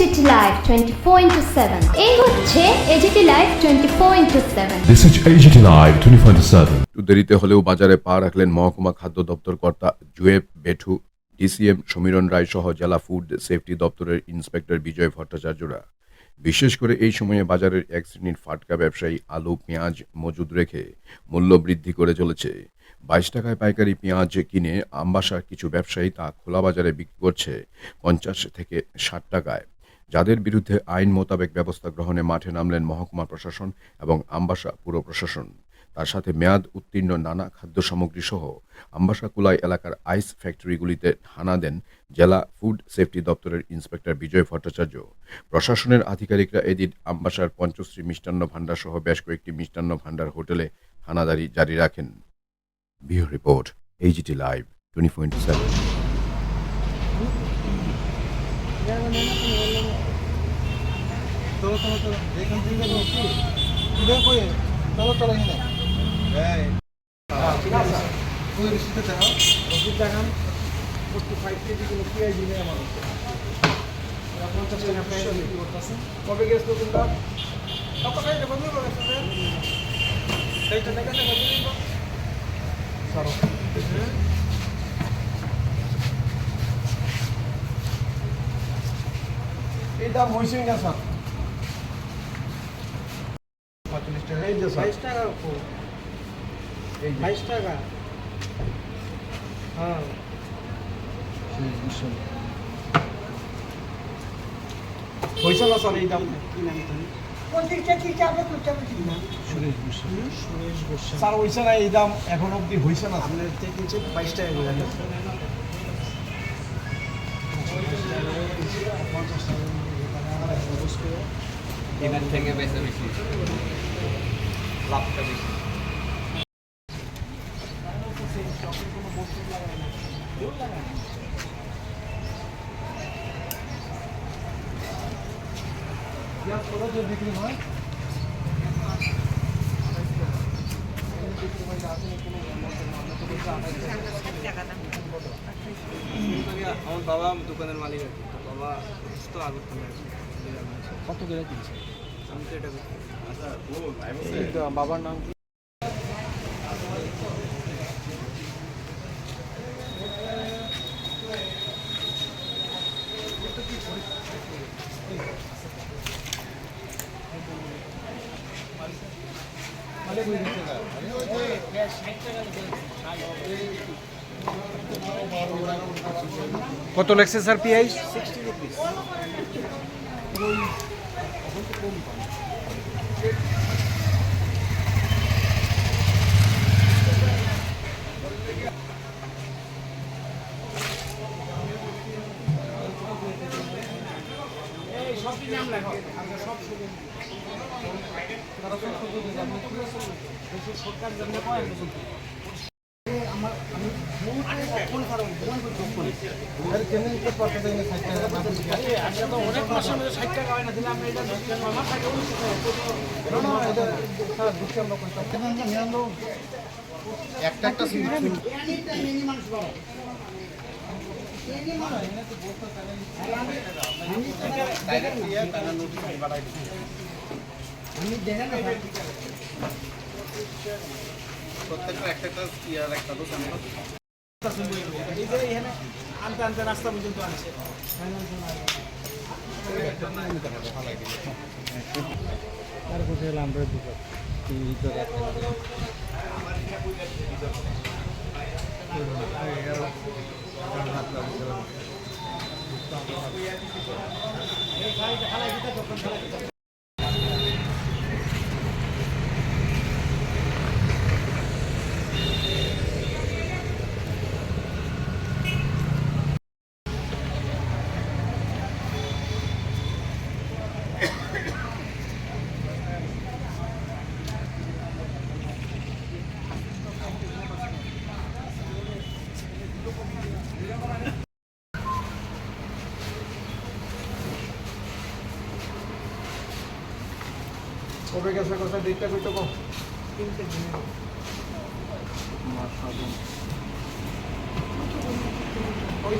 AGT Live 24/7 এই হচ্ছে AGT Live 24/7 This is AGT Live 24/7 একটু দেরিতে হলেও বাজারে পা রাখলেন মহকুমা খাদ্য দপ্তর কর্তা জুয়েব বেঠু, ডিসিএম সমীরণ রায় সহ জেলা ফুড সেফটি দপ্তরের ইন্সপেক্টর বিজয় ভট্টাচার্যরা। বিশেষ করে এই সময়ে বাজারের এক শ্রেণীর ফাটকা ব্যবসায়ী আলু পেঁয়াজ মজুদ রেখে মূল্য বৃদ্ধি করে চলেছে। 22 টাকায় পাইকারি পেঁয়াজ কিনে আমবাসা কিছু ব্যবসায়ী তা খোলা বাজারে বিক্রি করছে 50 থেকে 60 টাকায়। যাদের বিরুদ্ধে আইন মোতাবেক ব্যবস্থা গ্রহণে মাঠে নামলেন মহকুমা প্রশাসন এবং আমবাসা পুর প্রশাসন। তার সাথে মেয়াদ উত্তীর্ণ নানা খাদ্য সামগ্রী সহ আমবাসা কুলাই এলাকার আইস ফ্যাক্টরিগুলিতে হানা দেন জেলা ফুড সেফটি দপ্তরের ইন্সপেক্টর বিজয় ভট্টাচার্য। প্রশাসনের আধিকারিকরা এদিন আমবাসার পঞ্চশ্রী মিষ্টান্ন ভাণ্ডার সহ বেশ কয়েকটি মিষ্টান্ন ভাণ্ডার হোটেলে হানাদারি জারি রাখেন। Bureau report, AGT live 24/7। কবে গেছিল তোমরা? এই দাম হয়েছে না স্যার? 45 টাকা। এই যে 22 টাকা। এই 22 টাকা। হ্যাঁ। হয়েছে না স্যার এই দাম? কি নাম তুমি? স্যার হয়েছে না এই দাম এখন অব্দি হয়েছে না? আপনার থেকে 22 টাকা করে গেছে। 50 টাকা এখান থেকে বেশি বেশি লাভটা বেশি। বিক্রি হয় আমার বাবা দোকানের মালিক আর কি, তো বাবা তো আগরতলা কত করে কিনছে? আমি তো এটা বাবার নাম কি? কত লাগছে স্যার পিআই? 60 রুপিস। নাম লেখো সব সরকার জন্য আমার আমি কোন কারণ অনেক মাসের মধ্যে 60 টাকা হয় না দিলে আমরা এটা 6 মাস আগে একটা একটা প্রত্যেকটা একটা ইয়ার একটা দোষ আনতে আনতে রাস্তা পর্যন্ত আনছে। তারপরে আমরা কবে গেছে কথা ডেটটা কইতো কো 3 দিন।